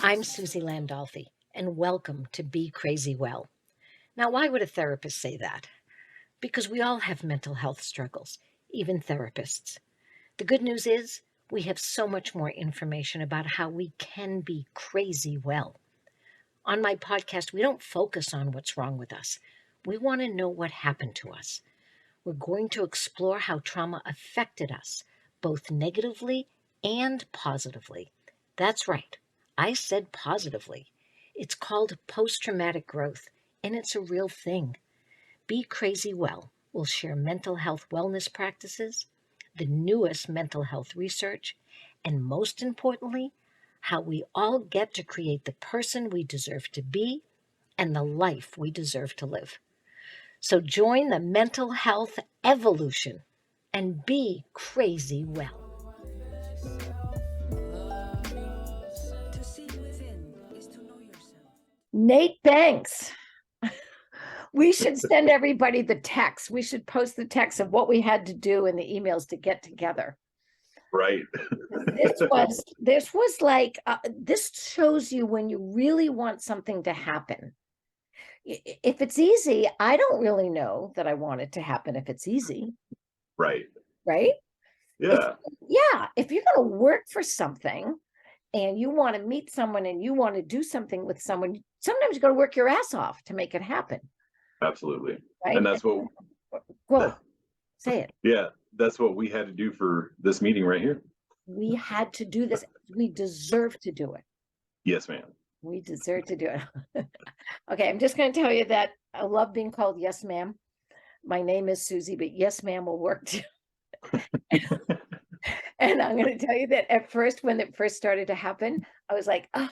I'm Susie Landolfi, and welcome to Be Crazy Well. Now, why would a therapist say that? Because we all have mental health struggles, even therapists. The good news is we have so much more information about how we can be crazy well. On my podcast, we don't focus on what's wrong with us. We want to know what happened to us. We're going to explore how trauma affected us, both negatively and positively. That's right. I said positively. It's called post-traumatic growth, and it's a real thing. Be Crazy Well will share mental health wellness practices, the newest mental health research, and most importantly, how we all get to create the person we deserve to be and the life we deserve to live. So join the mental health evolution and be crazy well. Nate Banks. We should send everybody the text. We should post the text of what we had to do in the emails to get together. Right. This was like, this shows you when you really want something to happen. If it's easy, I don't really know that I want it to happen if it's easy. Right. Right? Yeah. If you're going to work for something and you want to meet someone and you want to do something with someone, sometimes you got to work your ass off to make it happen. Absolutely. Right? And that's what, well, say it. Yeah, that's what we had to do for this meeting right here. We had to do this. We deserve to do it. Yes, ma'am. We deserve to do it. Okay, I'm just going to tell you that I love being called yes, ma'am. My name is Susie, but yes, ma'am will work too. And I'm going to tell you that at first, when it first started to happen, I was like, oh,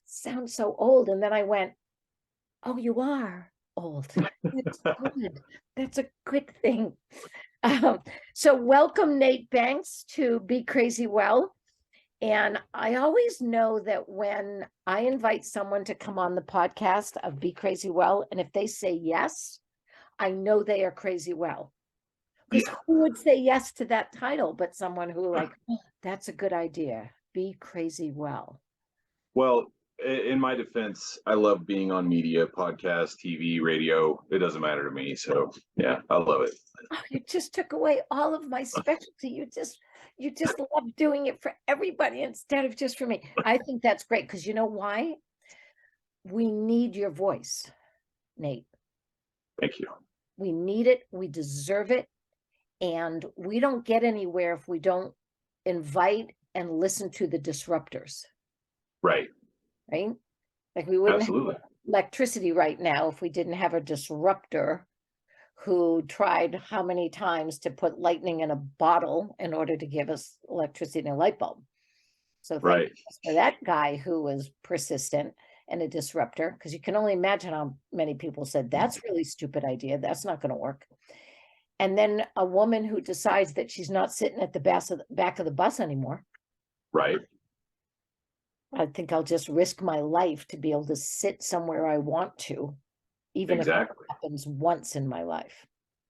sounds so old. And then I went, oh, you are old. That's good. That's a good thing. So welcome, Nate Banks, to Be Crazy Well. And I always know that when I invite someone to come on the podcast of Be Crazy Well, and if they say yes, I know they are crazy well. Because who would say yes to that title but someone who like, oh, that's a good idea. Be crazy well. Well, in my defense, I love being on media, podcast, TV, radio. It doesn't matter to me. So yeah, I love it. Oh, you just took away all of my specialty. You just love doing it for everybody instead of just for me. I think that's great because you know why? We need your voice, Nate. Thank you. We need it. We deserve it. And we don't get anywhere if we don't invite and listen to the disruptors. Right. Right? Like we wouldn't Absolutely have electricity right now if we didn't have a disruptor who tried how many times to put lightning in a bottle in order to give us electricity in a light bulb. So thank you for that guy who was persistent and a disruptor, because you can only imagine how many people said, that's really stupid idea. That's not going to work. And then a woman who decides that she's not sitting at the back of the bus anymore. Right. I think I'll just risk my life to be able to sit somewhere I want to, even if it happens once in my life.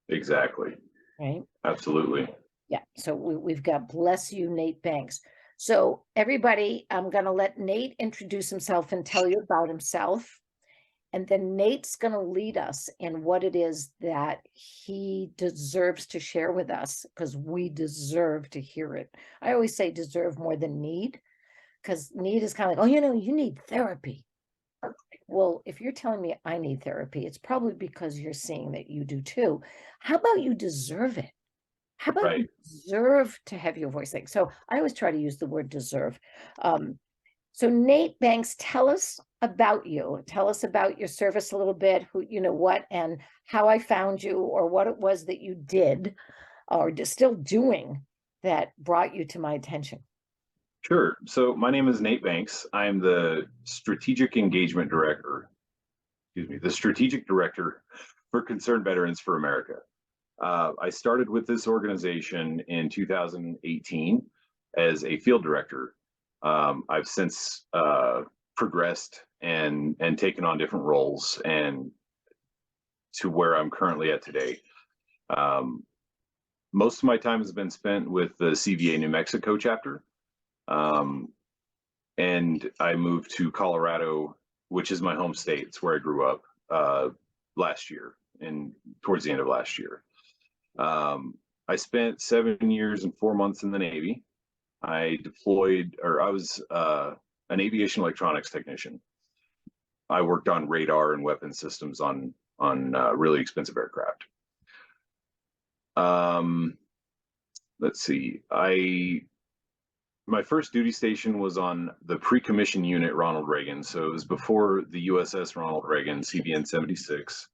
Exactly. Right. Absolutely. Yeah. So we've got bless you, Nate Banks. So everybody, I'm going to let Nate introduce himself and tell you about himself. And then Nate's going to lead us in what it is that he deserves to share with us, because we deserve to hear it. I always say deserve more than need, because need is kind of like, oh, you need therapy. Well, if you're telling me I need therapy, it's probably because you're seeing that you do too. How about you deserve it? How about you deserve to have your voice? Like, so I always try to use the word deserve. So Nate Banks, tell us about you. Tell us about your service a little bit, who, you know what, and how I found you, or what it was that you did or still doing that brought you to my attention. Sure. So my name is Nate Banks. I'm the Strategic Engagement Director, the Strategic Director for Concerned Veterans for America. I started with this organization in 2018 as a field director. I've since progressed and taken on different roles and to where I'm currently at today. Most of my time has been spent with the CVA New Mexico chapter. and I moved to Colorado, which is my home state. It's where I grew up last year and towards the end of last year. I spent 7 years and 4 months in the Navy. I deployed, or I was an aviation electronics technician. I worked on radar and weapon systems on really expensive aircraft. Let's see. My first duty station was on the pre-commission unit Ronald Reagan. So it was before the USS Ronald Reagan CVN 76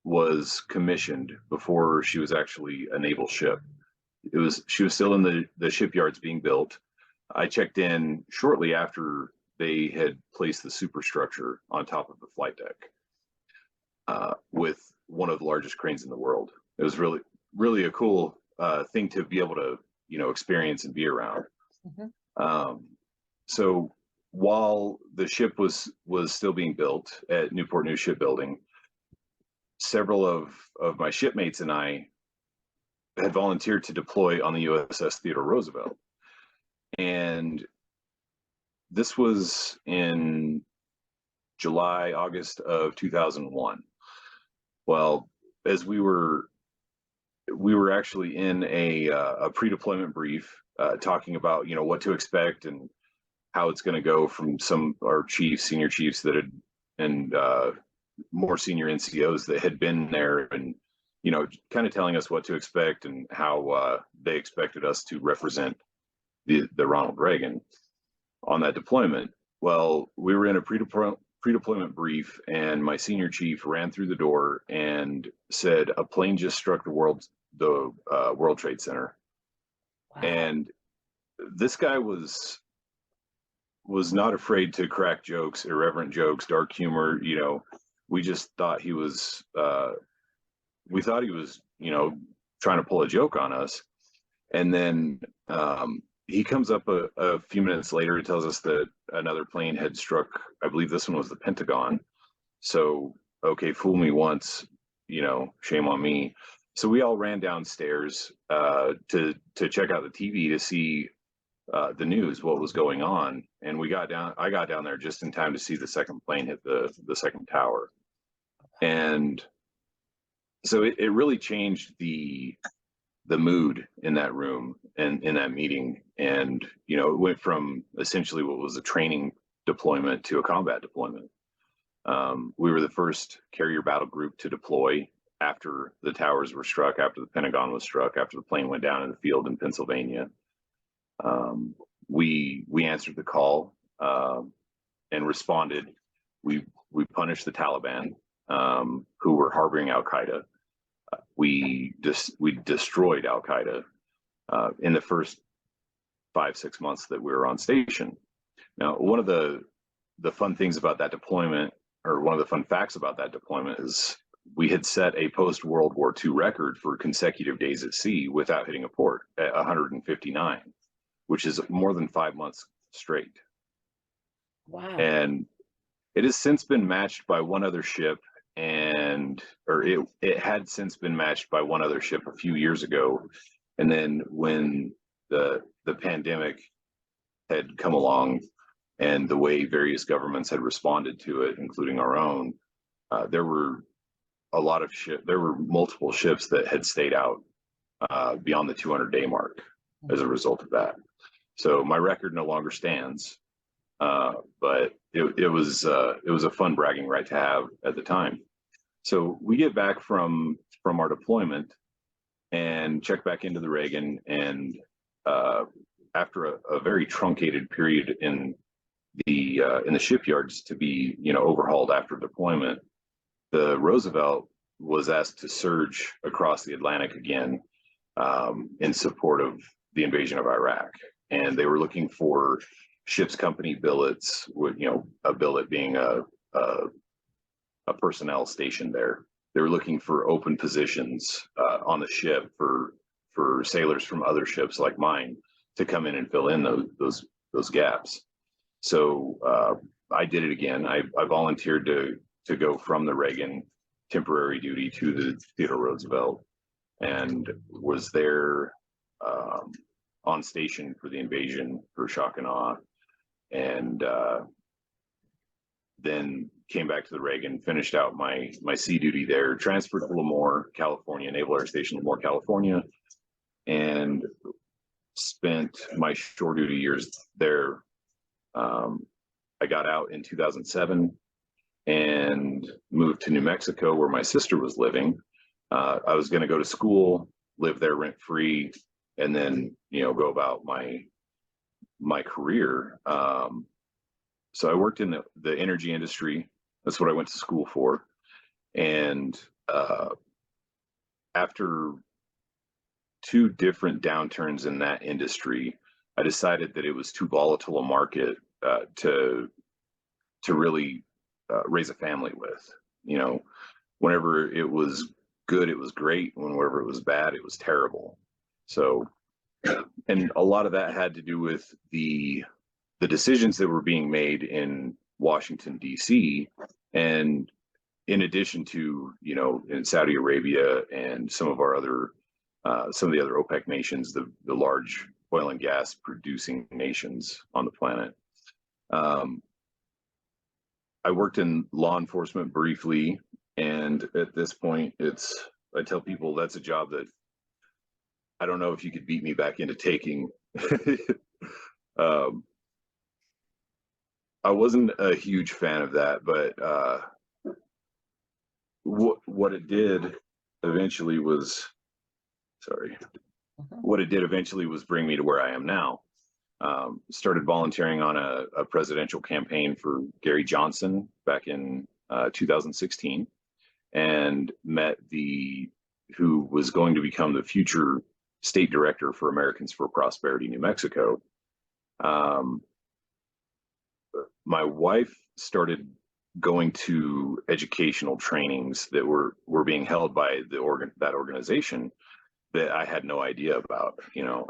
was commissioned, before she was actually a naval ship. She was still in the shipyards being built. I checked in shortly after they had placed the superstructure on top of the flight deck with one of the largest cranes in the world. It was really a cool thing to be able to experience and be around. Mm-hmm. So while the ship was still being built at Newport News Shipbuilding, several of my shipmates and I had volunteered to deploy on the USS Theodore Roosevelt. And this was in August of 2001. Well, as we were actually in a pre-deployment brief, talking about what to expect and how it's going to go from some our senior chiefs that had, and more senior NCOs that had been there, and kind of telling us what to expect and how they expected us to represent the Ronald Reagan on that deployment. Well, we were in a pre-deployment brief, and my senior chief ran through the door and said, "A plane just struck the World Trade Center." Wow. And this guy was not afraid to crack jokes, irreverent jokes, dark humor. We just thought he was trying to pull a joke on us. And then he comes up a few minutes later and tells us that another plane had struck, I believe this one was the Pentagon. So, okay, fool me once, shame on me. So we all ran downstairs to check out the TV to see the news, what was going on. And I got down there just in time to see the second plane hit the second tower. And so it really changed the mood in that room and in that meeting. And, it went from essentially what was a training deployment to a combat deployment. We were the first carrier battle group to deploy after the towers were struck, after the Pentagon was struck, after the plane went down in the field in Pennsylvania. We answered the call and responded. We punished the Taliban, who were harboring Al Qaeda. We destroyed Al Qaeda in the first 5-6 months that we were on station. Now, one of the fun things about that deployment, or one of the fun facts about that deployment, is we had set a post-World War II record for consecutive days at sea without hitting a port at 159, which is more than 5 months straight. Wow. And it has since been matched by one other ship, it had since been matched by one other ship a few years ago. And then when the pandemic had come along, and the way various governments had responded to it, including our own, there were multiple ships that had stayed out beyond the 200-day mark as a result of that. So my record no longer stands, but it was a fun bragging right to have at the time. So we get back from our deployment and check back into the Reagan, and after a very truncated period in the shipyards to be overhauled after deployment, the Roosevelt was asked to surge across the Atlantic again in support of the invasion of Iraq. And they were looking for ship's company billets, with a billet being a personnel station there. They were looking for open positions on the ship for sailors from other ships like mine to come in and fill in those gaps. So I did it again. I volunteered to go from the Reagan temporary duty to the Theodore Roosevelt, and was there on station for the invasion, for shock and awe. and then came back to the Reagan, finished out my sea duty there, transferred to Lemoore, California, Naval Air Station, Lemoore, California, and spent my shore duty years there. I got out in 2007 and moved to New Mexico, where my sister was living. I was going to go to school, live there rent free, and then go about my career. So I worked in the energy industry. That's what I went to school for. And after two different downturns in that industry, I decided that it was too volatile a market to really raise a family with. Whenever it was good, it was great. Whenever it was bad, it was terrible. So, and a lot of that had to do with the decisions that were being made in Washington, D.C. And in addition to, in Saudi Arabia and some of the other OPEC nations, the large oil and gas producing nations on the planet. I worked in law enforcement briefly, and at this point, I tell people that's a job that I don't know if you could beat me back into taking. I wasn't a huge fan of that, but what it did eventually was, what it did eventually was bring me to where I am now. Started volunteering on a presidential campaign for Gary Johnson back in 2016, and met who was going to become the future state director for Americans for Prosperity, New Mexico. My wife started going to educational trainings that were being held by that organization that I had no idea about.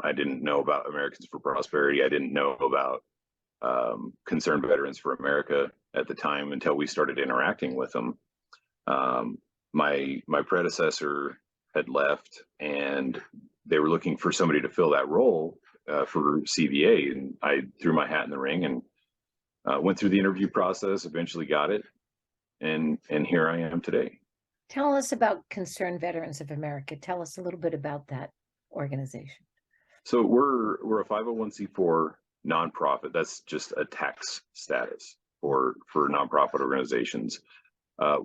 I didn't know about Americans for Prosperity. I didn't know about Concerned Veterans for America at the time until we started interacting with them. My predecessor had left, and they were looking for somebody to fill that role for CVA, and I threw my hat in the ring and went through the interview process, eventually got it, and here I am today. Tell us about Concerned Veterans of America. Tell us a little bit about that organization. So we're a 501c4 nonprofit. That's just a tax status for nonprofit organizations.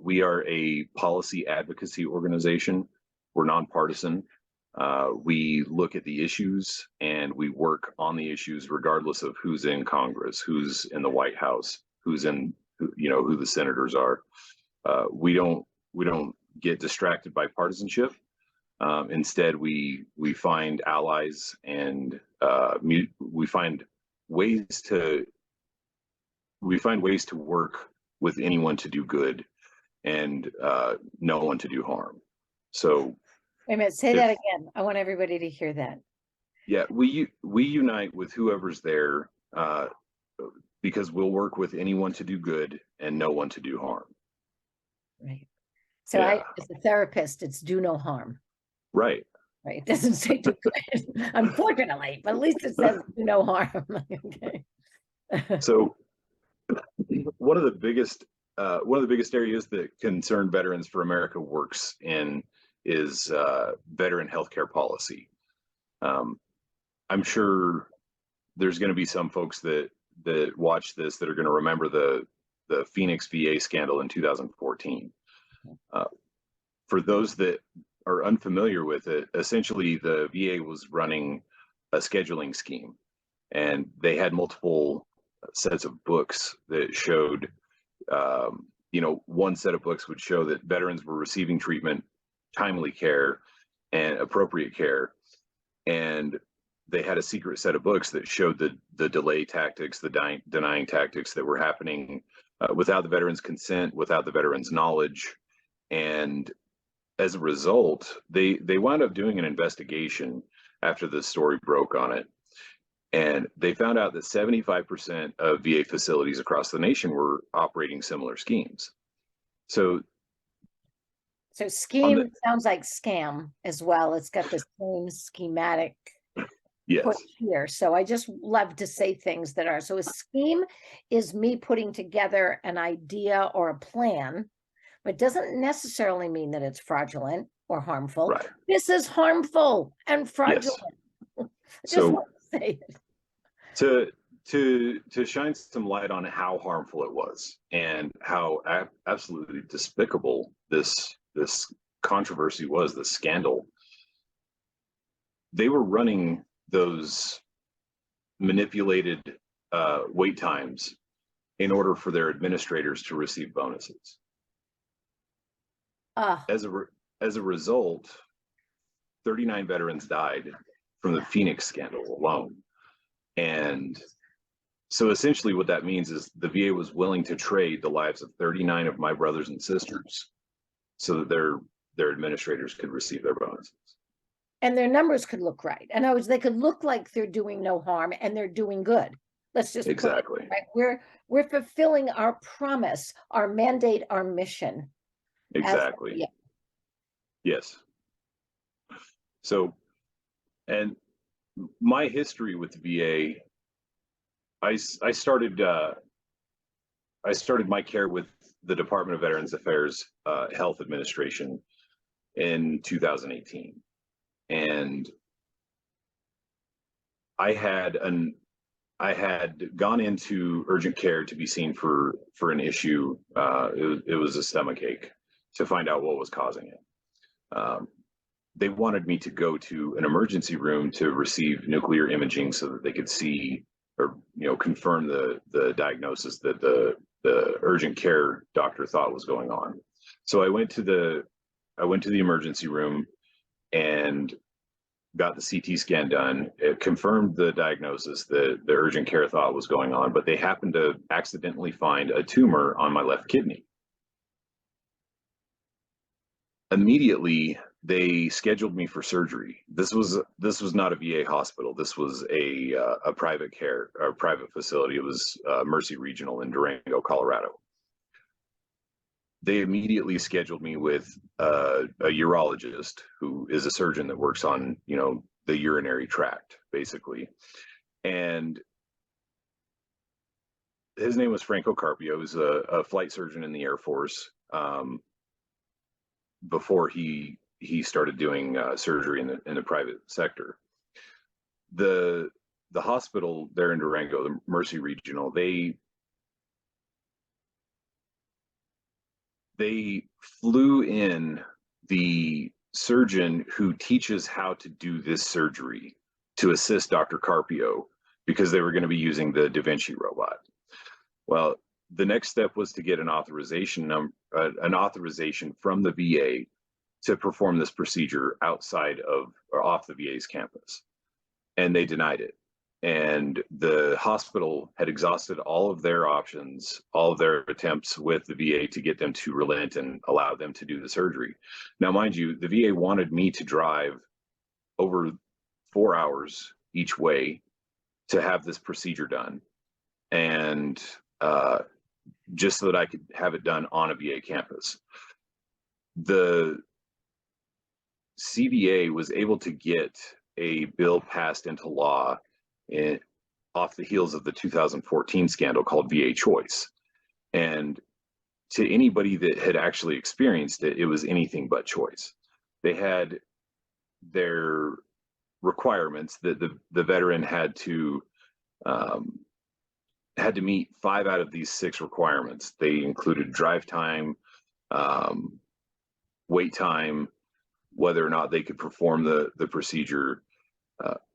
We are a policy advocacy organization. We're nonpartisan. We look at the issues and we work on the issues regardless of who's in Congress, who's in the White House, who the senators are. We don't get distracted by partisanship. Instead, we find allies, and we find ways to work with anyone to do good and no one to do harm. So wait a minute, say that again. I want everybody to hear that. Yeah, we unite with whoever's there because we'll work with anyone to do good and no one to do harm. Right. So yeah. As a therapist, it's do no harm. Right. Right. It doesn't say do good, unfortunately, but at least it says do no harm. Okay. So one of the biggest areas that Concerned Veterans for America works in is veteran healthcare policy. I'm sure there's going to be some folks that watch this that are going to remember the Phoenix VA scandal in 2014. For those that are unfamiliar with it, essentially the VA was running a scheduling scheme, and they had multiple sets of books that showed, one set of books would show that veterans were receiving treatment, timely care, and appropriate care. And they had a secret set of books that showed the delay tactics, the denying tactics that were happening without the veteran's consent, without the veteran's knowledge. And as a result, they wound up doing an investigation after the story broke on it. And they found out that 75% of VA facilities across the nation were operating similar schemes. So scheme sounds like scam as well. It's got the same schematic. put Yes. here. So I just love to say things that are, so a scheme is me putting together an idea or a plan, but doesn't necessarily mean that it's fraudulent or harmful. Right. This is harmful and Yes. fraudulent. I just So want to say it. to to shine some light on how harmful it was and how absolutely despicable this controversy was, this scandal. They were running those manipulated wait times in order for their administrators to receive bonuses. Ah, As a result, 39 veterans died from the Phoenix scandal alone. And so essentially what that means is the VA was willing to trade the lives of 39 of my brothers and sisters so that their administrators could receive their bonuses. and their numbers could look right. In other words, they could look like they're doing no harm and they're doing good. Let's just put it Exactly. right. We're fulfilling our promise, our mandate, our mission as Exactly. yeah. Yes. So, and my history with the VA, I started I started my care with the Department of Veterans Affairs Health Administration in 2018, and I had an I had gone into urgent care to be seen for an issue. It was a stomach ache, to find out what was causing it. Um, they wanted me to go to an emergency room to receive nuclear imaging so that they could see or confirm the diagnosis that the urgent care doctor thought was going on. So I went to the emergency room and got the CT scan done. It confirmed the diagnosis that the urgent care thought was going on, but they happened to accidentally find a tumor on my left kidney. Immediately, they scheduled me for surgery. This was not a VA hospital. This was a private care or private facility. It was Mercy Regional in Durango, Colorado. They immediately scheduled me with a urologist who is a surgeon that works on the urinary tract basically, and his name was Franco Carpio. He was a flight surgeon in the Air Force before he started doing surgery in the private sector. The hospital there in Durango, the Mercy Regional, they flew in the surgeon who teaches how to do this surgery to assist Dr. Carpio because they were going to be using the Da Vinci robot. Well, the next step was to get an authorization from the VA to perform this procedure outside of or off the VA's campus, and they denied it. And the hospital had exhausted all of their options, all of their attempts with the VA to get them to relent and allow them to do the surgery. Now, mind you, the VA wanted me to drive over 4 hours each way to have this procedure done, and just so that I could have it done on a VA campus. The CVA was able to get a bill passed into law off the heels of the 2014 scandal called VA Choice. And to anybody that had actually experienced it, it was anything but choice. They had their requirements that the veteran had to meet 5 out of these 6 requirements. They included drive time, wait time, whether or not they could perform the procedure.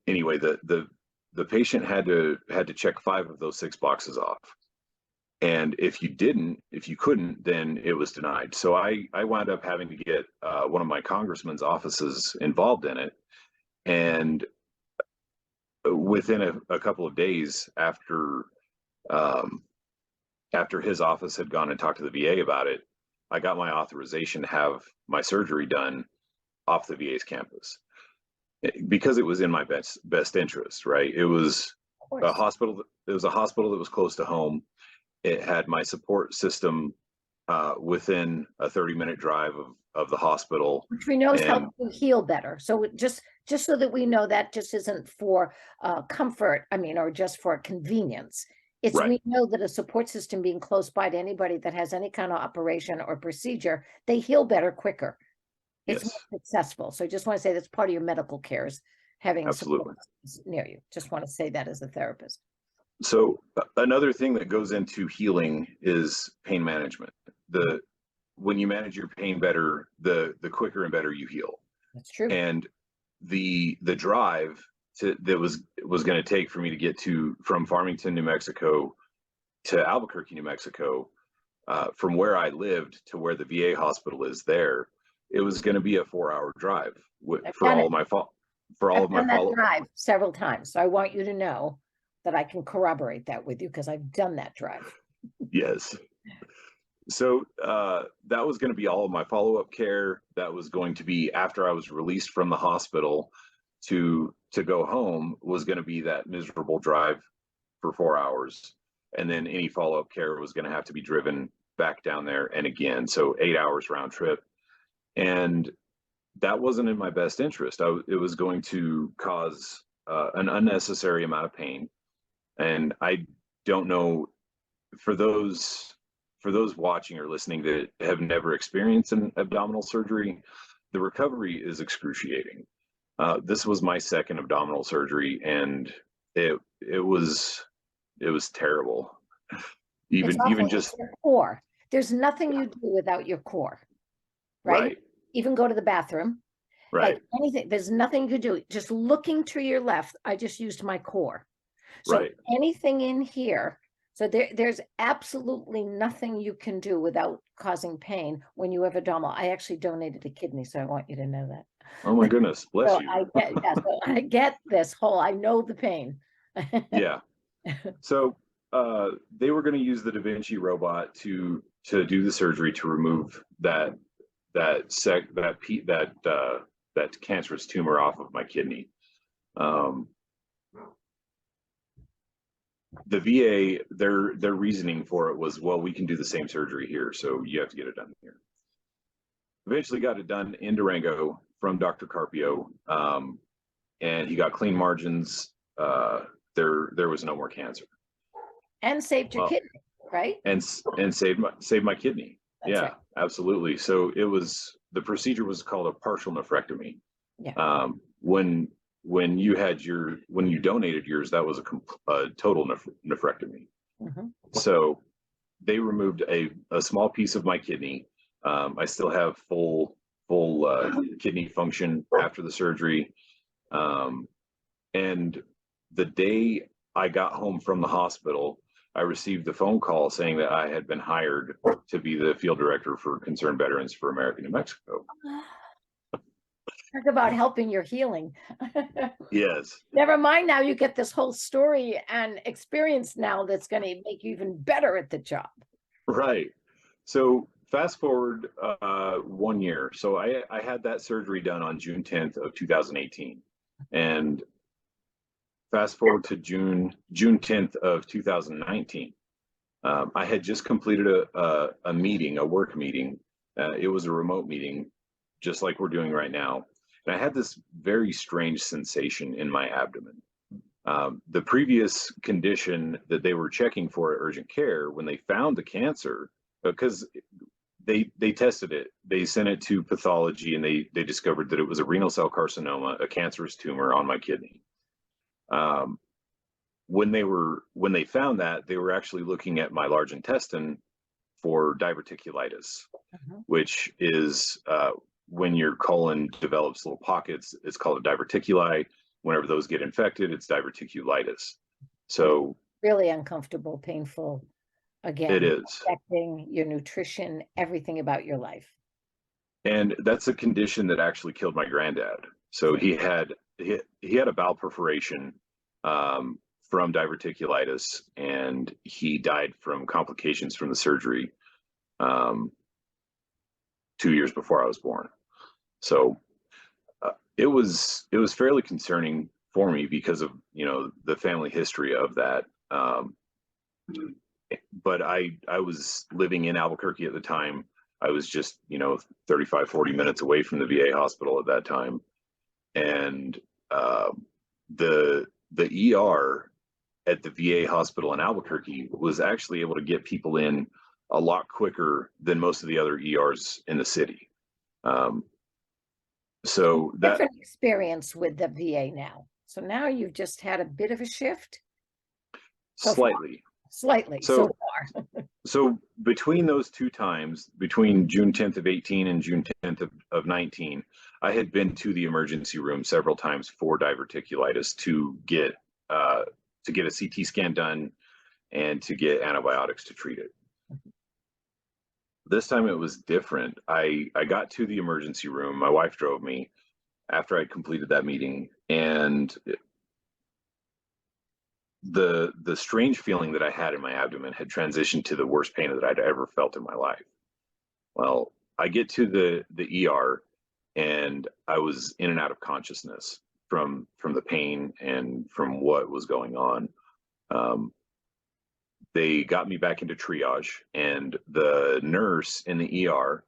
Anyway, the patient had to check 5 of those 6 boxes off. And if you couldn't, then it was denied. So I wound up having to get one of my congressman's offices involved in it. And within a couple of days after his office had gone and talked to the VA about it, I got my authorization to have my surgery done off the VA's campus because it was in my best interest, right? It was a hospital. It was a hospital that was close to home. It had my support system within a 30-minute drive of the hospital. Which we know And helps you heal better. So just just so that we know that just isn't for comfort, or just for convenience. It's Right. we know that a support system being close by to anybody that has any kind of operation or procedure, they heal better quicker. It's more Yes, successful. So I just want to say that's part of your medical care is having support absolutely. near you. Just want to say that as a therapist. So another thing that goes into healing is pain management. The When you manage your pain better, the quicker and better you heal. That's true. And the drive that was going to take for me to get to from Farmington, New Mexico to Albuquerque, New Mexico, from where I lived to where the VA hospital is there, it was going to be a 4-hour drive I've for done all it. of my for all I've of my done that follow. drive several times. So I want you to know that I can corroborate that with you because I've done that drive. Yes. So that was going to be all of my follow-up care. That was going to be after I was released from the hospital to go home, was going to be that miserable drive for 4 hours, and then any follow-up care was going to have to be driven back down there and again, so 8 hours round trip. And that wasn't in my best interest. It was going to cause an unnecessary amount of pain, and I don't know, for those watching or listening that have never experienced an abdominal surgery, the recovery is excruciating. This was my second abdominal surgery, and it was terrible. It's Even awful. It's just your core. There's nothing you do without your core, right? right, Even go to the bathroom, like right, anything, there's nothing you do. Just looking to your left, I just used my core. So right. anything in here, so there's absolutely nothing you can do without causing pain when you have abdominal. I actually donated a kidney, so I want you to know that. Oh my goodness, bless So you. I get this whole, I know the pain. Yeah. So they were going to use the Da Vinci robot to do the surgery to remove that cancerous tumor off of my kidney. Um, the VA, their reasoning for it was, well, we can do the same surgery here, so you have to get it done here. Eventually got it done in Durango from Dr. Carpio, and he got clean margins. There was no more cancer. And saved your Well, kidney, right? and saved my kidney. That's Yeah, right. absolutely. So the procedure was called a partial nephrectomy. Yeah. When you donated yours, that was a total nephrectomy. Mhm. So they removed a small piece of my kidney. I still have full kidney function after the surgery. And the day I got home from the hospital, I received a phone call saying that I had been hired to be the field director for Concerned Veterans for America, New Mexico. Talk about helping your healing. Yes, Never mind, now you get this whole story and experience now that's going to make you even better at the job. right. So fast forward 1 year. So I had that surgery done on June 10th of 2018. And fast forward to June 10th of 2019. I had just completed a meeting, a work meeting. It was a remote meeting, just like we're doing right now. And I had this very strange sensation in my abdomen. The previous condition that they were checking for at urgent care, when they found the cancer, because they tested it, they sent it to pathology, and they discovered that it was a renal cell carcinoma, a cancerous tumor on my kidney. When they found that, they were actually looking at my large intestine for diverticulitis, Mhm. which is when your colon develops little pockets. It's called a diverticuli. Whenever those get infected, it's diverticulitis. So Really uncomfortable, painful, it again, is. affecting your nutrition, everything about your life. And that's a condition that actually killed my granddad. So he had a bowel perforation from diverticulitis, and he died from complications from the surgery 2 years before I was born. So it was fairly concerning for me because of the family history of that. But I was living in Albuquerque at the time. I was just 35, 40 minutes away from the VA hospital at that time. and the ER at the VA hospital in Albuquerque was actually able to get people in a lot quicker than most of the other ERs in the city. So that Different experience with the VA now. So now you've just had a bit of a shift. So far. slightly. Slightly so So far. so between those two times, between June 10th of 18 and June 10th of 19, I had been to the emergency room several times for diverticulitis to get a CT scan done and to get antibiotics to treat it. This time it was different. I got to the emergency room. My wife drove me after I completed that meeting, and the strange feeling that I had in my abdomen had transitioned to the worst pain that I'd ever felt in my life. Well, I get to the ER, and I was in and out of consciousness from the pain and from what was going on. They got me back into triage, and the nurse in the ER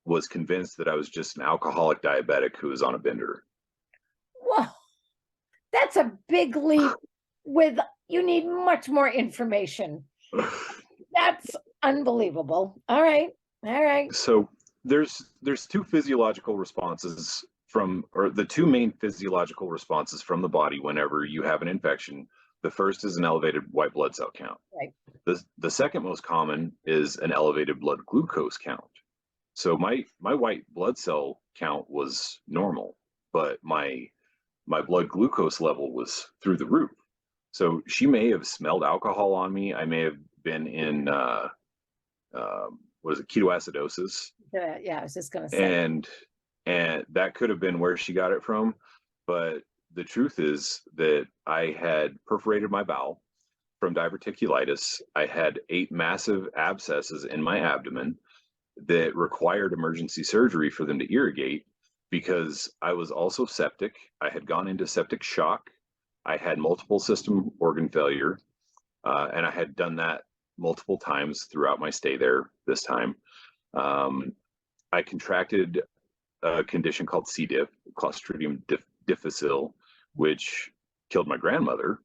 was convinced that I was just an alcoholic diabetic who was on a bender. Whoa, that's a big leap. You need much more information. That's unbelievable. All right. So there's two physiological responses or the two main physiological responses from the body whenever you have an infection. The first is an elevated white blood cell count. Right. The second most common is an elevated blood glucose count. So my white blood cell count was normal, but my blood glucose level was through the roof. So she may have smelled alcohol on me. I may have been in what is it, ketoacidosis, Yeah, I was just gonna say. and that could have been where she got it from. But the truth is that I had perforated my bowel from diverticulitis. I had 8 massive abscesses in my abdomen that required emergency surgery for them to irrigate, because I was also septic. I had gone into septic shock. I had multiple system organ failure, and I had done that multiple times throughout my stay there this time. I contracted a condition called C. diff, Clostridium difficile, which killed my grandmother.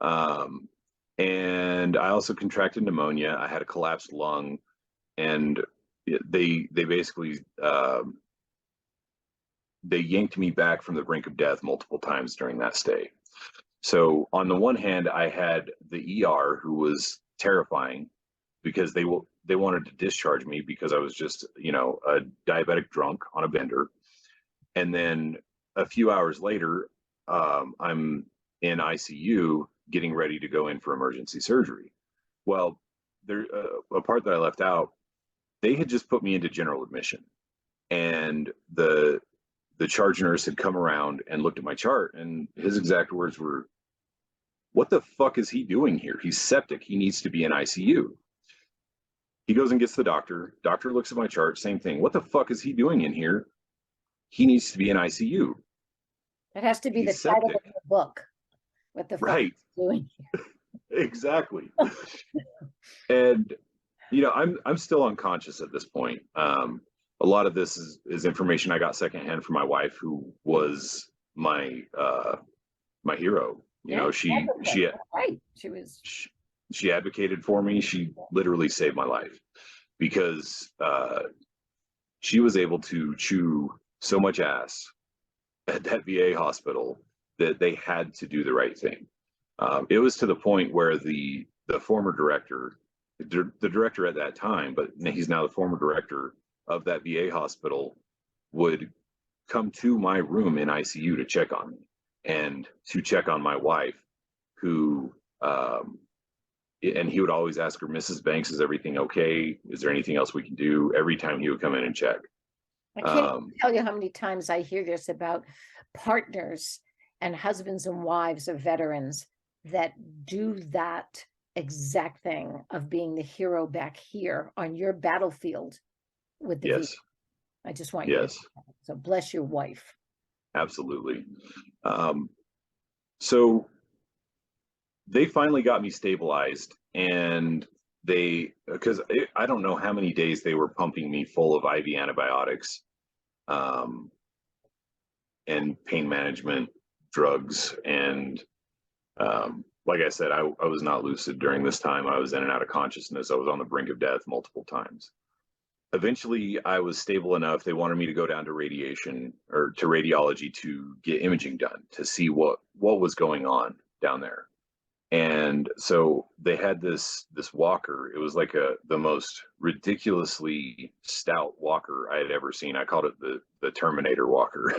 And I also contracted pneumonia. I had a collapsed lung, and they basically they yanked me back from the brink of death multiple times during that stay. So on the one hand, I had the ER, who was terrifying, because they wanted to discharge me because I was just, a diabetic drunk on a bender. And then a few hours later, I'm in ICU getting ready to go in for emergency surgery. Well, there a part that I left out, they had just put me into general admission, and the charge nurse had come around and looked at my chart, and his exact words were, "What the fuck is he doing here? He's septic. He needs to be in ICU." He goes and gets the doctor. Doctor looks at my chart, same thing. "What the fuck is he doing in here? He needs to be in ICU. It has to be the He's title of septic." the book. What the fuck Right. are you doing here? Exactly. And I'm still unconscious at this point. A lot of this is information I got secondhand from my wife, who was my my hero. Yeah, She right. She was. she advocated for me. She literally saved my life, because she was able to chew so much ass at that VA hospital that they had to do the right thing. It was to the point where the former director, the director at that time, but he's now the former director of that VA hospital, would come to my room in ICU to check on me and to check on my wife, who, and he would always ask her, "Mrs. Banks, is everything okay? Is there anything else we can do?" Every time he would come in and check. I can't tell you how many times I hear this about partners and husbands and wives of veterans that do that exact thing of being the hero back here on your battlefield with the Yes. VA. I just want you to Yes. know. So bless your wife. Absolutely. So they finally got me stabilized, and because I don't know how many days they were pumping me full of IV antibiotics. and pain management drugs. And like I said, I was not lucid during this time. I was in and out of consciousness. I was on the brink of death multiple times. Eventually, I was stable enough. They wanted me to go down to radiation or to radiology to get imaging done to see what was going on down there. And so they had this walker. It was like the most ridiculously stout walker I had ever seen. I called it the Terminator walker.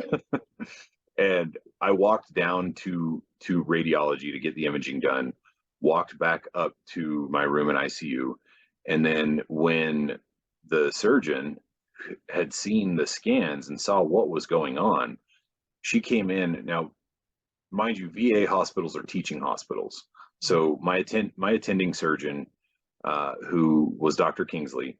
And I walked down to radiology to get the imaging done, walked back up to my room in ICU, and then when the surgeon had seen the scans and saw what was going on, she came in. Now, mind you, VA hospitals are teaching hospitals. So my attending surgeon, who was Dr. Kingsley,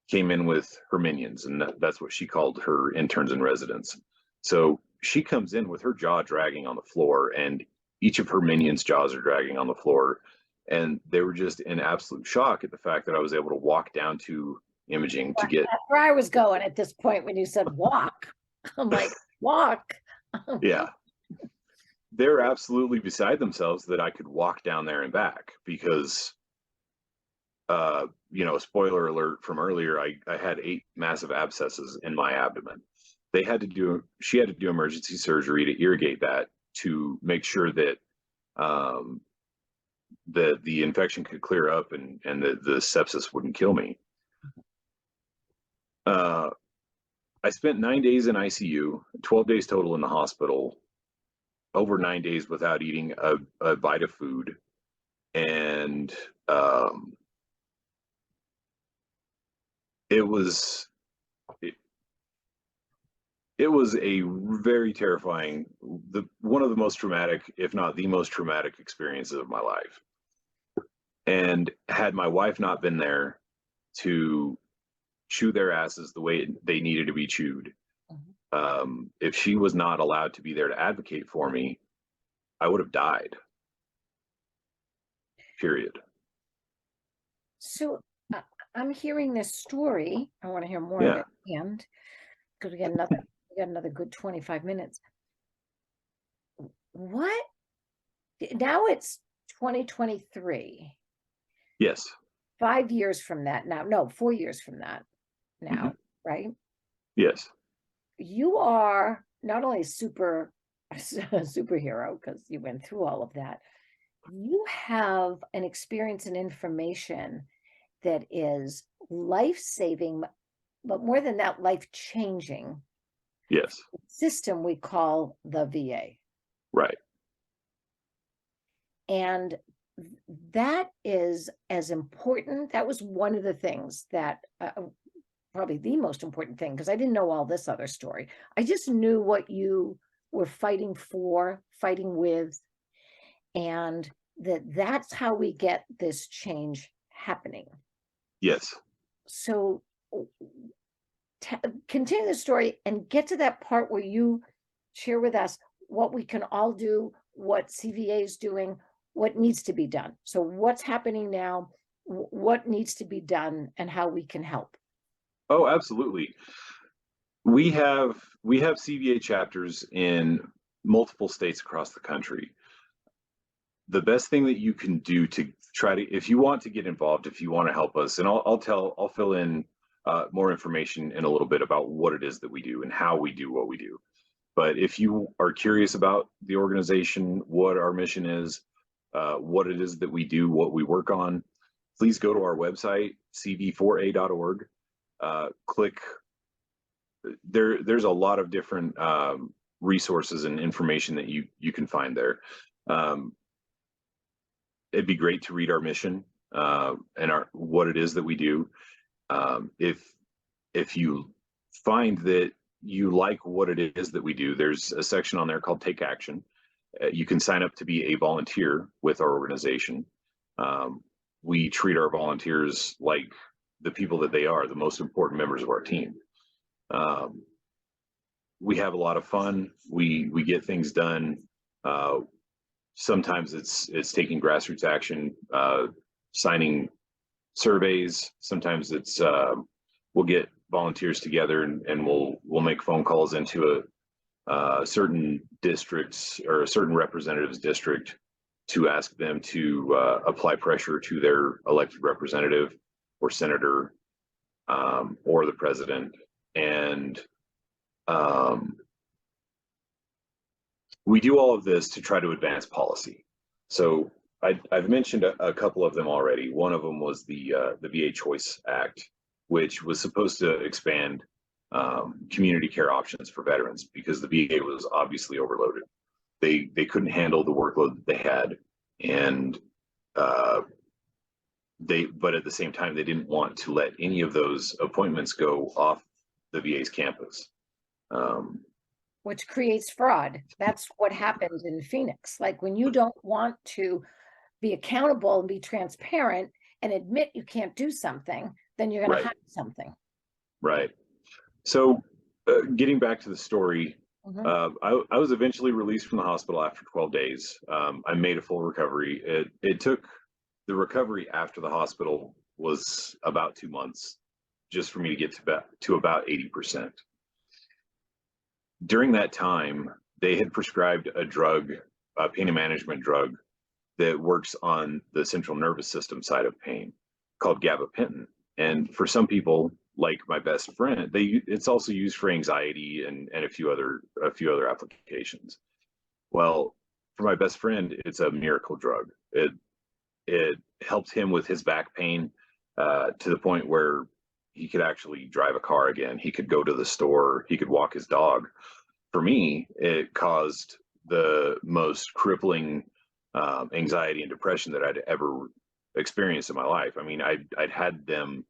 came in with her minions, and that's what she called her interns and residents. So she comes in with her jaw dragging on the floor, and each of her minions' jaws are dragging on the floor. And they were just in absolute shock at the fact that I was able to walk down to imaging to get. That's where I was going at this point when you said walk. I'm like, walk. Yeah. They're absolutely beside themselves that I could walk down there and back because, spoiler alert from earlier, I had 8 massive abscesses in my abdomen. She had to do emergency surgery to irrigate that to make sure that the infection could clear up and the sepsis wouldn't kill me. I spent 9 days in ICU, 12 days total in the hospital, over 9 days without eating a bite of food. And it was a very terrifying, one of the most traumatic, if not the most traumatic experiences of my life. And had my wife not been there to chew their asses the way they needed to be chewed, if she was not allowed to be there to advocate for me, I would have died. Period. So I'm hearing this story. I want to hear more Yeah. of it, and because we got another good 25 minutes. What? Now it's 2023. Yes. 5 years from that now. No, 4 years from that now, right? Yes. You are not only superhero because you went through all of that. You have an experience and information that is life-saving, but more than that, life-changing. Yes. System we call the VA. Right. And that is as important. That was one of the things that probably the most important thing, because I didn't know all this other story. I just knew what you were fighting for, fighting with, and that's how we get this change happening. Yes. So continue the story and get to that part where you share with us what we can all do, what CVA is doing, what needs to be done. So what's happening now, what needs to be done, and how we can help. Oh, absolutely. We have CVA chapters in multiple states across the country. The best thing that you can do to try to, if you want to get involved, if you want to help us, and I'll fill in more information in a little bit about what it is that we do and how we do what we do. But if you are curious about the organization, what our mission is, what it is that we do, what we work on, please go to our website, cv4a.org. Click. There's a lot of different resources and information that you can find there. It'd be great to read our mission and what it is that we do. If you find that you like what it is that we do, there's a section on there called Take Action. You can sign up to be a volunteer with our organization. We treat our volunteers like the people that they are, the most important members of our team. We have a lot of fun. We get things done. Sometimes it's taking grassroots action, signing surveys. Sometimes it's we'll get volunteers together and we'll make phone calls into certain districts or a certain representative's district to ask them to apply pressure to their elected representative or senator or the president. And we do all of this to try to advance policy. So I've mentioned a couple of them already. One of them was the VA Choice Act, which was supposed to expand community care options for veterans because the VA was obviously overloaded. They couldn't handle the workload that they had, and but at the same time they didn't want to let any of those appointments go off the VA's campus. Which creates fraud. That's what happened in Phoenix. Like when you don't want to be accountable and be transparent and admit you can't do something, then you're going to hide something. Right. So getting back to the story, I was eventually released from the hospital after 12 days. I made a full recovery. It took, the recovery after the hospital was about 2 months just for me to get to about 80%. During that time, they had prescribed a drug, a pain management drug that works on the central nervous system side of pain called gabapentin. And for some people, like my best friend, it's also used for anxiety and a few other applications. Well, for my best friend, it's a miracle drug. It helped him with his back pain to the point where he could actually drive a car again. He could go to the store. He could walk his dog. For me, it caused the most crippling anxiety and depression that I'd ever experienced in my life. I mean, I'd had them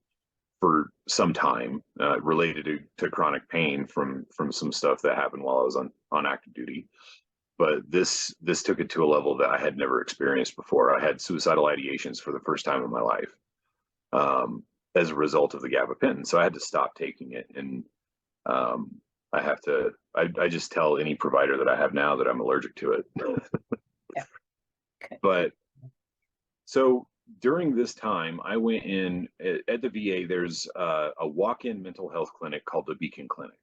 for some time related to chronic pain from some stuff that happened while I was on active duty. But this took it to a level that I had never experienced before. I had suicidal ideations for the first time in my life as a result of the gabapentin. So I had to stop taking it, and I just tell any provider that I have now that I'm allergic to it. Yeah. Okay. But so during this time, I went in at the VA. There's a walk-in mental health clinic called the Beacon Clinic.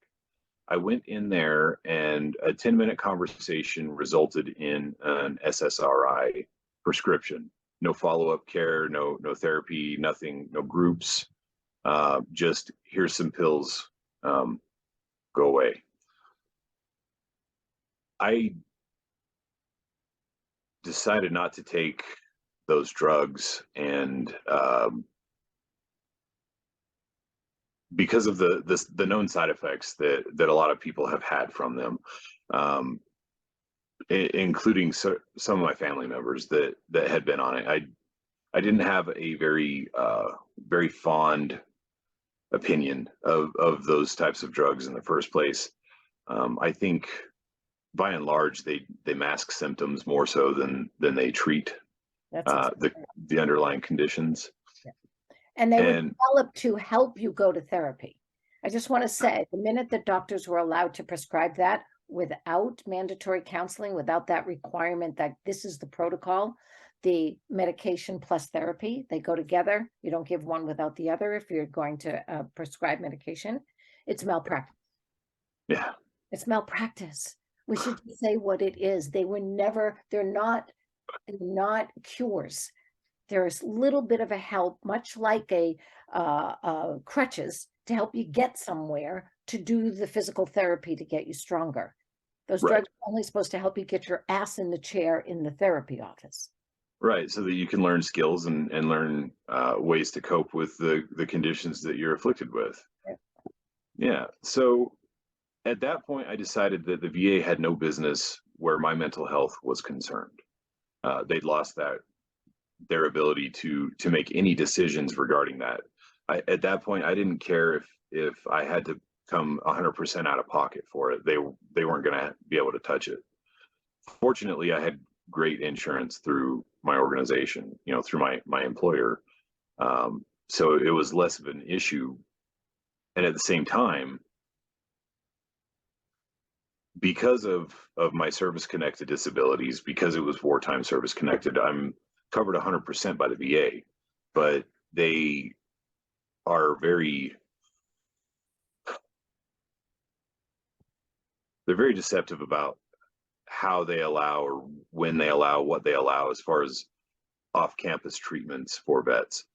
I went in there, and a 10-minute conversation resulted in an SSRI prescription. No follow-up care, no therapy, nothing, no groups. Just here's some pills, go away. I decided not to take those drugs, and because of the known side effects that a lot of people have had from them, including some of my family members that had been on it. I didn't have a very fond opinion of those types of drugs in the first place. I think by and large they mask symptoms more so than they treat the underlying conditions. Yeah. And they were developed to help you go to therapy. I just want to say, the minute that doctors were allowed to prescribe that without mandatory counseling, without that requirement that this is the protocol, the medication plus therapy, they go together. You don't give one without the other if you're going to prescribe medication. It's malpractice. Yeah. It's malpractice. We should say what it is. They're not cures. There's a little bit of a help, much like a crutches, to help you get somewhere, to do the physical therapy to get you stronger. Those drugs are only supposed to help you get your ass in the chair in the therapy office. Right, so that you can learn skills and learn ways to cope with the conditions that you're afflicted with. Yeah, so at that point, I decided that the VA had no business where my mental health was concerned. They'd lost their ability to make any decisions regarding that. At that point, I didn't care if I had to come 100% out of pocket for it. They weren't going to be able to touch it. Fortunately, I had great insurance through my organization, through my employer. So it was less of an issue. And at the same time, because of my service-connected disabilities, because it was wartime service-connected, I'm covered 100% by the VA, but they are very they're very deceptive about how they allow or when they allow what they allow as far as off-campus treatments for vets.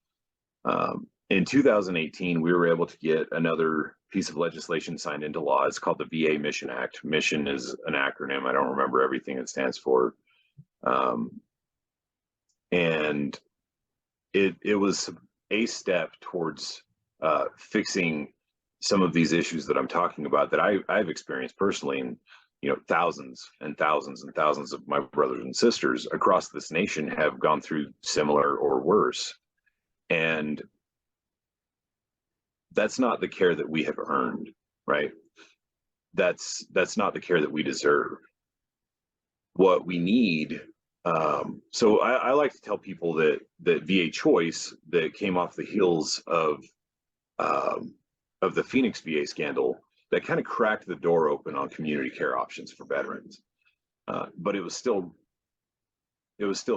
In 2018, we were able to get another piece of legislation signed into law. It's called the VA Mission Act. Mission is an acronym. I don't remember everything it stands for. And it was a step towards fixing some of these issues that I'm talking about that I've experienced personally, and thousands and thousands and thousands of my brothers and sisters across this nation have gone through similar or worse. And that's not the care that we have earned, right? That's not the care that we deserve. What we need. So I like to tell people that VA Choice, that came off the heels of the Phoenix VA scandal, that kind of cracked the door open on community care options for veterans. But it was still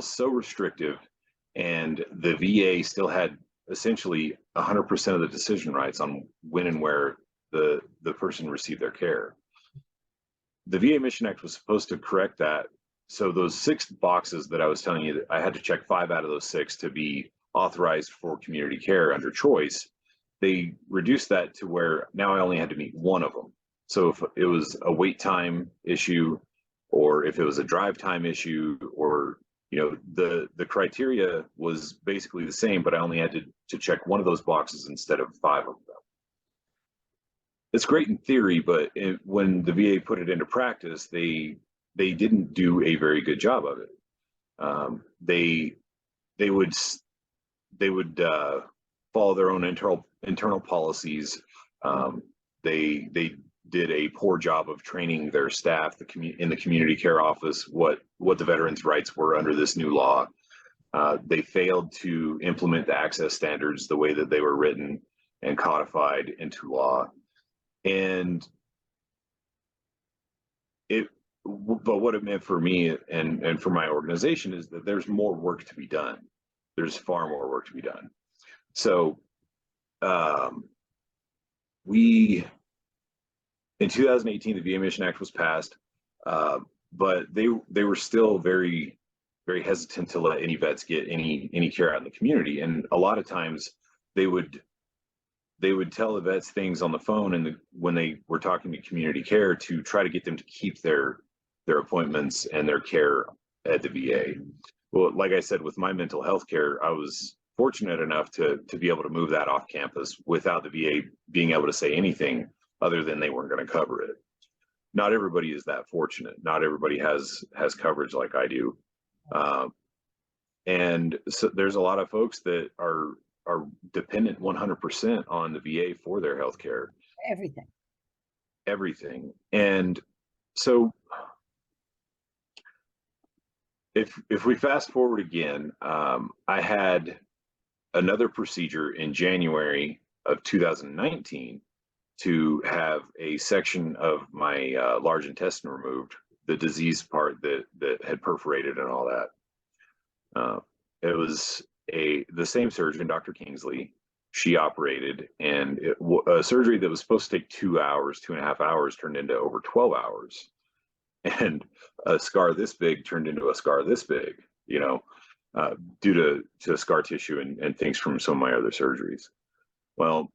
so restrictive, and the VA still had essentially 100% of the decision rights on when and where the person received their care. The VA Mission Act was supposed to correct that. So those 6 boxes that I was telling you, that I had to check 5 out of those 6 to be authorized for community care under choice. They reduced that to where now I only had to meet 1 of them. So if it was a wait time issue, or if it was a drive time issue, or the criteria was basically the same, but I only had to check 1 of those boxes instead of 5 of them. It's great in theory, but when the VA put it into practice, they didn't do a very good job of it. They would follow their own internal policies. They did a poor job of training their staff in the community care office what the veterans' rights were under this new law. They failed to implement the access standards the way that they were written and codified into law. But what it meant for me and for my organization is that there's more work to be done. There's far more work to be done. So in 2018, the VA Mission Act was passed, but they were still very, very hesitant to let any vets get any care out in the community. And a lot of times they would tell the vets things on the phone, and when they were talking to community care, to try to get them to keep their appointments and their care at the VA. Well, like I said, with my mental health care, I was fortunate enough to be able to move that off campus without the VA being able to say anything other than they weren't going to cover it. Not everybody is that fortunate. Not everybody has coverage like I do. And so there's a lot of folks that are dependent 100% on the VA for their health care. Everything. And so if we fast forward again, I had another procedure in January of 2019 to have a section of my large intestine removed, the disease part that had perforated and all that. It was the same surgeon, Dr. Kingsley. She operated, and a surgery that was supposed to take 2 hours, 2.5 hours, turned into over 12 hours. And a scar this big turned into a scar this big, due to scar tissue and things from some of my other surgeries. Well,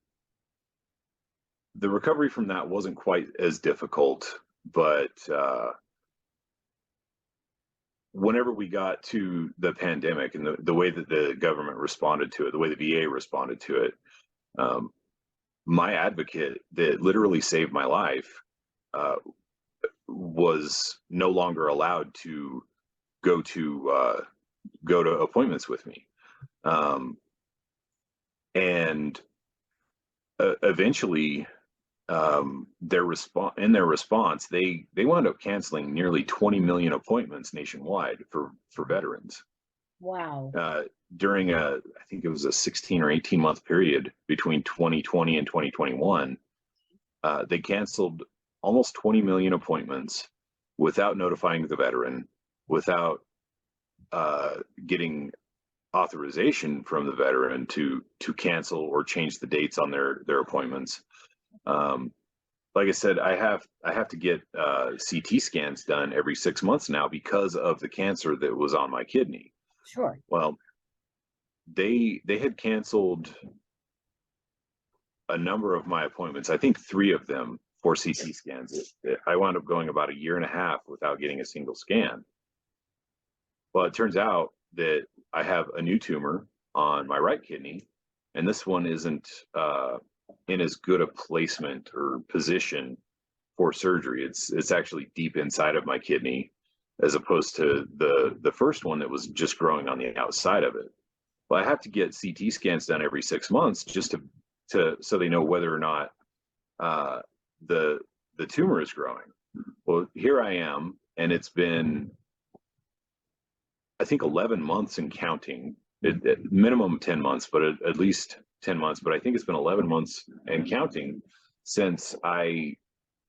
the recovery from that wasn't quite as difficult, but whenever we got to the pandemic and the way that the government responded to it, the way the VA responded to it, my advocate that literally saved my life was no longer allowed to go to appointments with me. And eventually, their response, they wound up canceling nearly 20 million appointments nationwide for veterans. Wow. During I think it was a 16 or 18 month period between 2020 and 2021, they canceled almost 20 million appointments without notifying the veteran, without getting authorization from the veteran to cancel or change the dates on their appointments. like I said, I have to get CT scans done every 6 months now because of the cancer that was on my kidney. Sure. Well, they had canceled a number of my appointments. I think three of them for CT scans. I wound up going about a year and a half without getting a single scan. Well, it turns out that I have a new tumor on my right kidney, and this one isn't in as good a placement or position for surgery. It's actually deep inside of my kidney, as opposed to the first one that was just growing on the outside of it. Well, I have to get CT scans done every 6 months just to so they know whether or not uh, the tumor is growing. Well, here I am, and it's been, I think, 11 months and counting. Minimum 10 months, but at least 10 months. But I think it's been 11 months and counting since I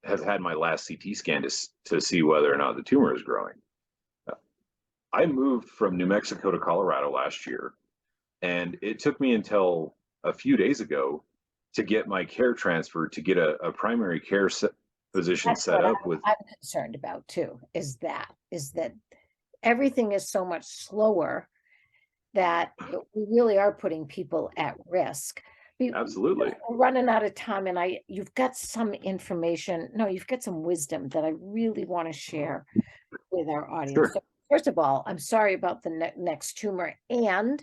have had my last CT scan to see whether or not the tumor is growing. I moved from New Mexico to Colorado last year, and it took me until a few days ago to get my care transferred to get a primary care position That's set what up with. I'm concerned about too, is that everything is so much slower that we really are putting people at risk. Absolutely. We're running out of time, and you've got some information. No, you've got some wisdom that I really want to share with our audience. Sure. So first of all, I'm sorry about the next tumor, and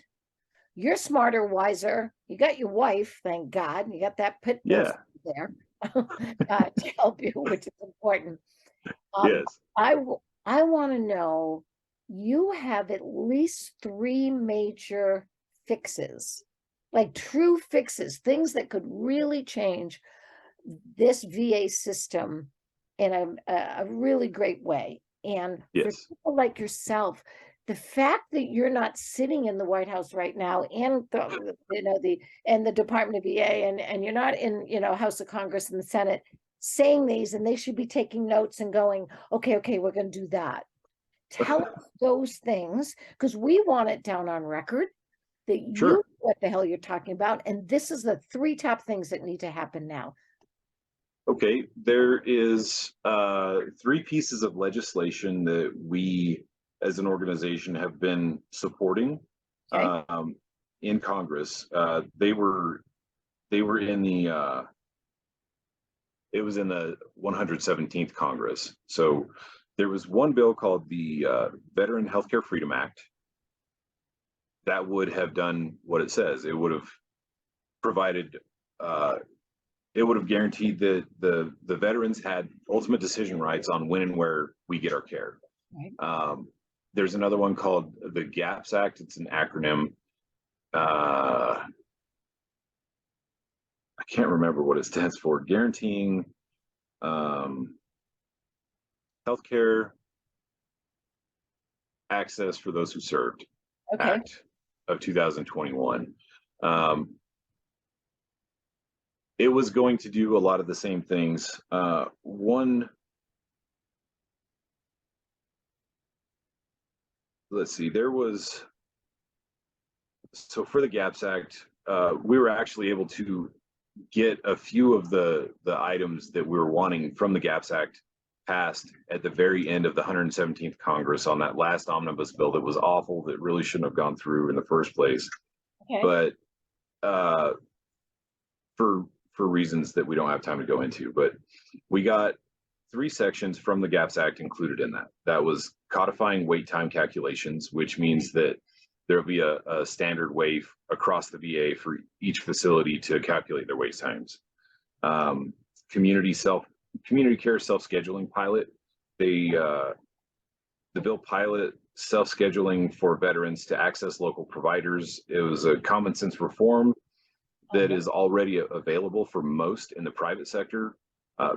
you're smarter, wiser. You got your wife, thank God. You got that pit bull Yeah. there to help you, which is important. Um, Yes. I want to know, you have at least three major fixes, like true fixes, things that could really change this VA system in a really great way. And for Yes. people like yourself, the fact that you're not sitting in the White House right now and the Department of VA, and you're not in, House of Congress and the Senate saying these, and they should be taking notes and going, okay, we're going to do that. Tell us those things, because we want it down on record that you Sure. know what the hell you're talking about. And this is the three top things that need to happen now. Okay. There is three pieces of legislation that we, as an organization, have been supporting Okay. in Congress. They were in the it was in the 117th Congress. So there was one bill called the Veteran Healthcare Freedom Act that would have done what it says. It would have provided, it would have guaranteed that the veterans had ultimate decision rights on when and where we get our care. Right. There's another one called the GAPS Act. It's an acronym. I can't remember what it stands for. Guaranteeing healthcare access for those who served. Okay. Act of 2021. It was going to do a lot of the same things. Let's see, so for the GAPS Act, we were actually able to get a few of the items that we were wanting from the GAPS Act passed at the very end of the 117th Congress on that last omnibus bill that was awful, that really shouldn't have gone through in the first place. Okay. But for reasons that we don't have time to go into, but we got three sections from the GAPS Act included in that. That was codifying wait time calculations, which means that there'll be a standard way across the VA for each facility to calculate their wait times. Community care self-scheduling pilot. The bill pilot self-scheduling for veterans to access local providers. It was a common sense reform that is already available for most in the private sector.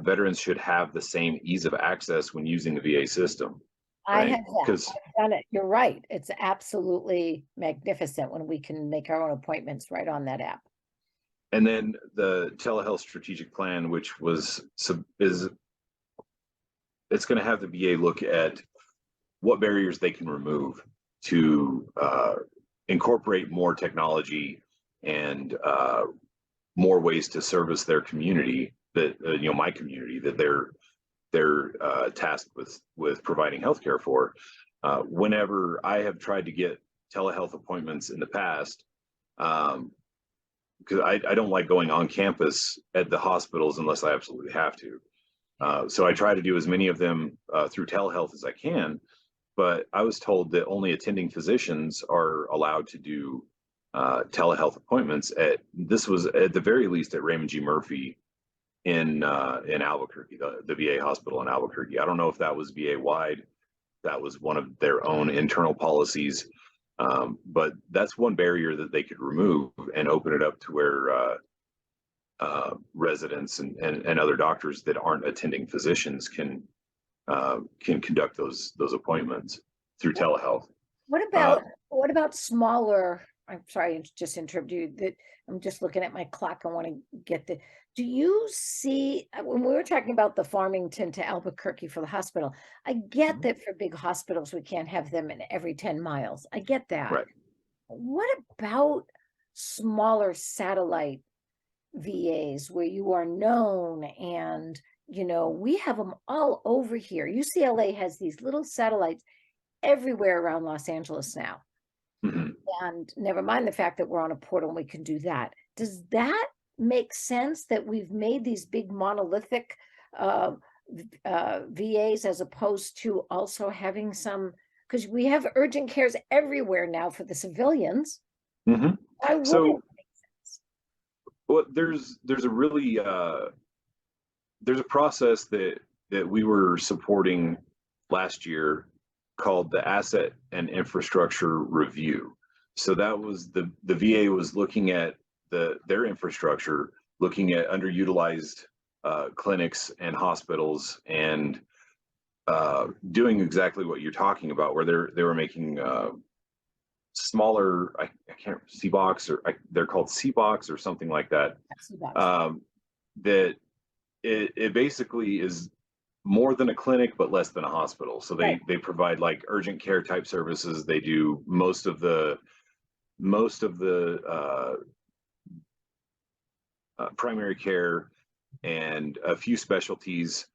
Veterans should have the same ease of access when using the VA system. I Right? have that. Because I've done it. You're right. It's absolutely magnificent when we can make our own appointments right on that app. and then the telehealth strategic plan, which is it's going to have the VA look at what barriers they can remove to incorporate more technology and more ways to service their community that my community that they're tasked with providing healthcare for. Whenever I have tried to get telehealth appointments in the past, because I don't like going on campus at the hospitals unless I absolutely have to. So I try to do as many of them through telehealth as I can. But I was told that only attending physicians are allowed to do telehealth appointments. This was at the very least at Raymond G. Murphy in Albuquerque, the VA hospital in Albuquerque. I don't know if that was VA wide. That was one of their own internal policies. But that's one barrier that they could remove and open it up to where residents and other doctors that aren't attending physicians can conduct those appointments through telehealth. What Uh, about what about smaller? I'm sorry, I just interrupted you. That I'm just looking at my clock. I want to get the. Do you see when we were talking about the Farmington to Albuquerque for the hospital? I get that for big hospitals we can't have them in every 10 miles. I get that. right. What about smaller satellite VAs where you are known and we have them all over here. UCLA has these little satellites everywhere around Los Angeles now. Mhm. And never mind the fact that we're on a portal and we can do that. Does that make sense that we've made these big monolithic VAs as opposed to also having some, because we have urgent cares everywhere now for the civilians. Mhm. Why wouldn't So, it make sense? well, there's a really there's a process that we were supporting last year called the Asset and Infrastructure Review. So that was the VA was looking at their infrastructure, looking at underutilized clinics and hospitals, and doing exactly what you're talking about, where they were making smaller, I can't, C-box, or they're called C-box or something like that. That it basically is more than a clinic but less than a hospital. So they provide like urgent care type services. They do most of the primary care and a few specialties,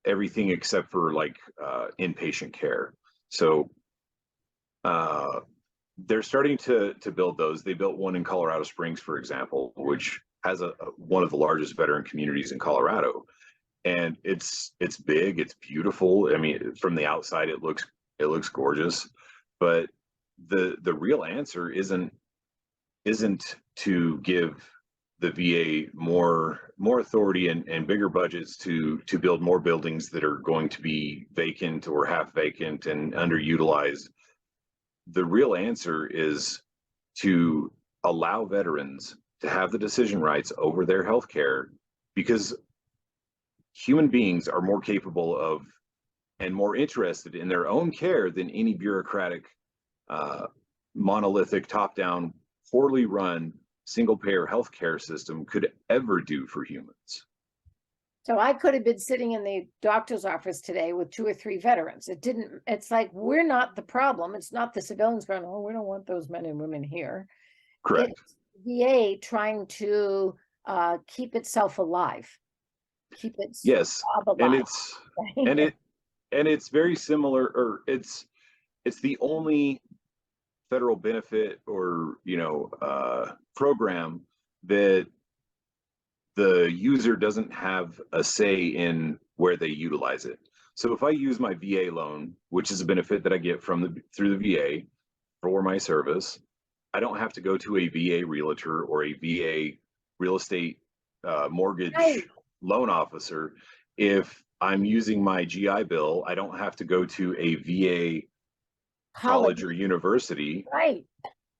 everything except for like inpatient care. So they're starting to build those. They built one in Colorado Springs, for example, which has one of the largest veteran communities in Colorado. And it's big, it's beautiful. I mean, from the outside it looks gorgeous, but the real answer isn't to give the VA more authority and bigger budgets to build more buildings that are going to be vacant or half vacant and underutilized. The real answer is to allow veterans to have the decision rights over their health care, because human beings are more capable of and more interested in their own care than any bureaucratic, monolithic, top-down, poorly run, single-payer healthcare system could ever do for humans. So I could have been sitting in the doctor's office today with 2 or 3 veterans. It's like, we're not the problem. It's not the civilians going, oh, we don't want those men and women here. Correct. It's VA trying to keep itself alive. Keep its Yes. job alive. And it's very similar, or it's the only federal benefit or program that the user doesn't have a say in where they utilize it. So if I use my VA loan, which is a benefit that I get through the VA for my service, I don't have to go to a VA realtor or a VA real estate mortgage loan officer. If I'm using my GI Bill, I don't have to go to a VA college or university. Right.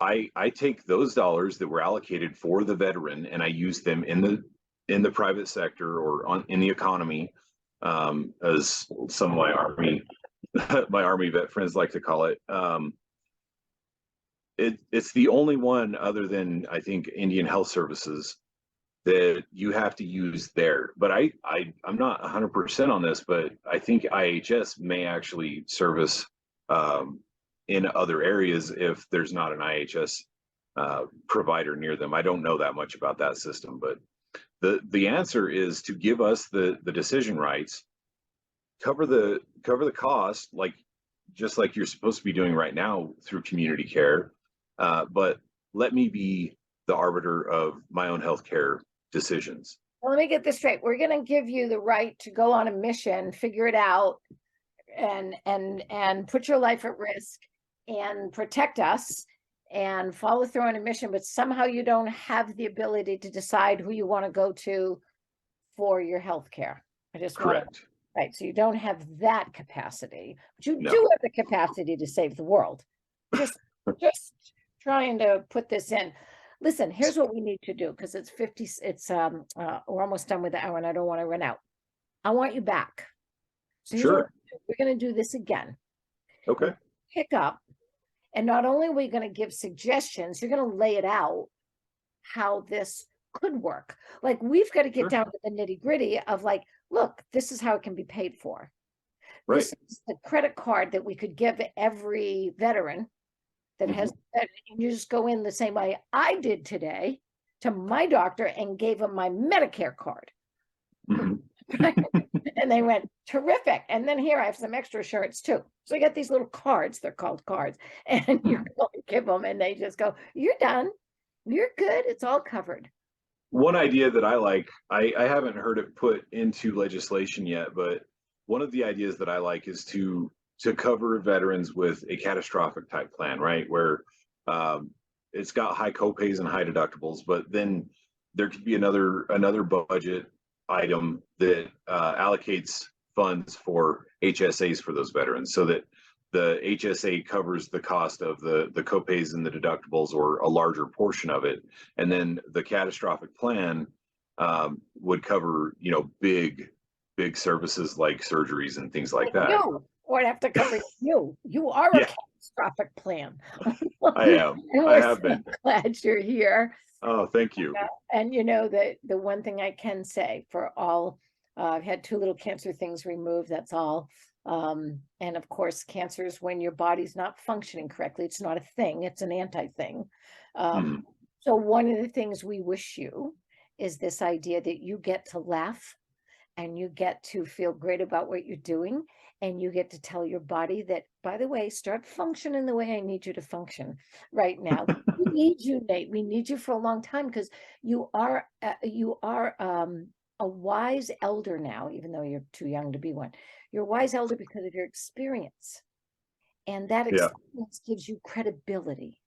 I take those dollars that were allocated for the veteran and I use them in the private sector or in the economy, as some of my army vet friends like to call it. It's the only one other than I think Indian Health Services that you have to use there. But I'm not 100% on this, but I think IHS may actually service in other areas if there's not an IHS provider near them. I don't know that much about that system, but The answer is to give us the decision rights, cover the cost, like just like you're supposed to be doing right now through community care, but let me be the arbiter of my own healthcare decisions. Well, let me get this straight. We're going to give you the right to go on a mission, figure it out, and put your life at risk and protect us and follow through on a mission, but somehow you don't have the ability to decide who you want to go to for your health care. I just want to, Correct. right. So you don't have that capacity, but you No. do have the capacity to save the world. Just trying to put this in. Listen, here's what we need to do, because it's we're almost done with the hour and I don't want to run out. I want you back. So Sure. we're going to do this again. Okay. Pick up, and not only are we going to give suggestions, you're going to lay it out how this could work. Like, we've got to get Sure. down to the nitty gritty of, like, look, this is how it can be paid for. Right. This is the credit card that we could give every veteran that has, and you just go in the same way I did today to my doctor and gave him my Medicare card. Mhm. And they went, terrific. And then here I have some extra shirts too. So I got these little cards, they're called cards, and you go and give them and they just go, you're done. You're good. It's all covered. One idea that I like, I haven't heard it put into legislation yet, but one of the ideas that I like is to cover veterans with a catastrophic type plan, right? Where it's got high copays and high deductibles, but then there could be another budget item that allocates funds for HSAs for those veterans, so that the HSA covers the cost of the copays and the deductibles, or a larger portion of it, and then the catastrophic plan would cover, big services like surgeries and things like that. You, or I'd have to cover you. You are a Yeah. catastrophic plan. I am. And I we're have so been. glad you're here. Oh, thank you. And that the one thing I can say for all, I've had 2 little cancer things removed, that's all. And of course, cancer is when your body's not functioning correctly. It's not a thing, it's an anti-thing. So one of the things we wish you is this idea that you get to laugh and you get to feel great about what you're doing. And you get to tell your body that, by the way, start functioning the way I need you to function right now. We need you, Nate. We need you for a long time, because you are a wise elder now, even though you're too young to be one. You're a wise elder because of your experience. And that experience gives you credibility.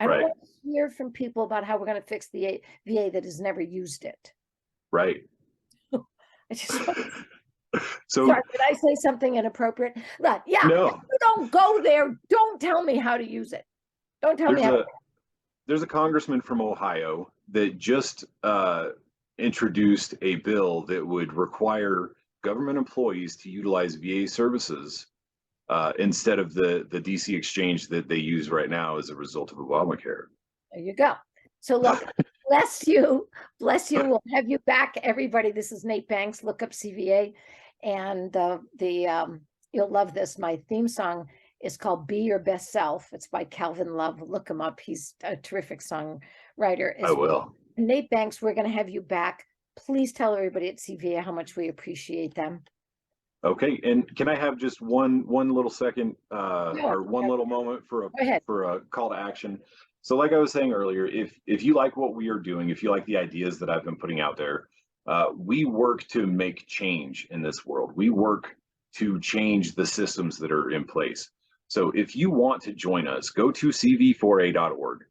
I don't want to hear from people about how we're going to fix the VA that has never used it. Right. I just want So, sorry, did I say something inappropriate? But yeah, no. if you don't go there, don't tell me how to use it. Don't tell me how. There's a congressman from Ohio that just introduced a bill that would require government employees to utilize VA services instead of the DC exchange that they use right now as a result of Obamacare. There you go. So look, bless you. Bless you. We'll have you back, everybody. This is Nate Banks. Look up CVA. And you'll love this. My theme song is called Be Your Best Self. It's by Calvin Love. Look him up. He's a terrific songwriter. I will. Nate Banks, we're going to have you back. Please tell everybody at CVA how much we appreciate them. Okay, and can I have just one little second or one little moment for a call to action? So, like I was saying earlier, if you like what we are doing, if you like the ideas that I've been putting out there, we work to make change in this world. We work to change the systems that are in place. So if you want to join us, go to cv4a.org,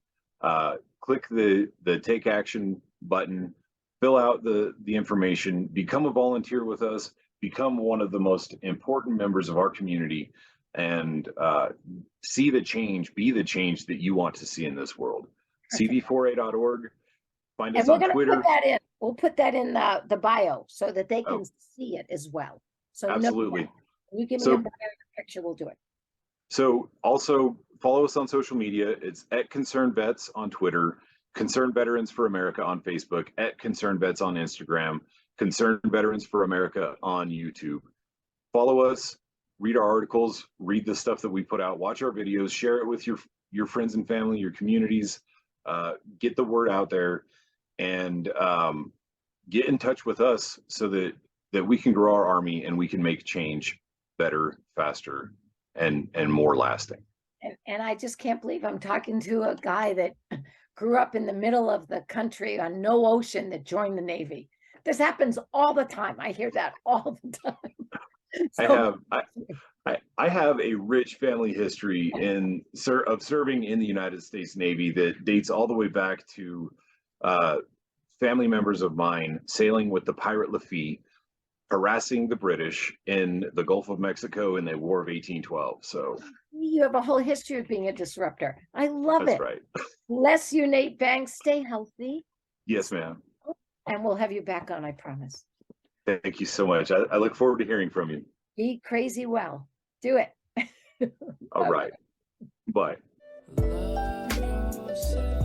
click the Take Action button, fill out the information, become a volunteer with us, become one of the most important members of our community, and see the change, be the change that you want to see in this world. cv4a.org. Find us on Twitter. Put that in. We'll put that in the bio so that they can see it as well. So absolutely. You give me a picture, we'll do it. So also follow us on social media. It's at Concerned Vets on Twitter, Concerned Veterans for America on Facebook, at Concerned Vets on Instagram, Concerned Veterans for America on YouTube. Follow us, read our articles, read the stuff that we put out, watch our videos, share it with your friends and family, your communities, get the word out there. And get in touch with us so that we can grow our Army and we can make change better, faster, and more lasting. And I just can't believe I'm talking to a guy that grew up in the middle of the country on no ocean that joined the Navy. This happens all the time. I hear that all the time. So, I have a rich family history of serving in the United States Navy that dates all the way back to family members of mine sailing with the pirate Lafitte, harassing the British in the Gulf of Mexico in the War of 1812. So you have a whole history of being a disruptor. I love that's it. right. Bless you, Nate Banks. Stay healthy. Yes, ma'am. And we'll have you back on, I promise. Thank you so much. I look forward to hearing from you. Be crazy well. Do it. All right. Bye. Love yourself.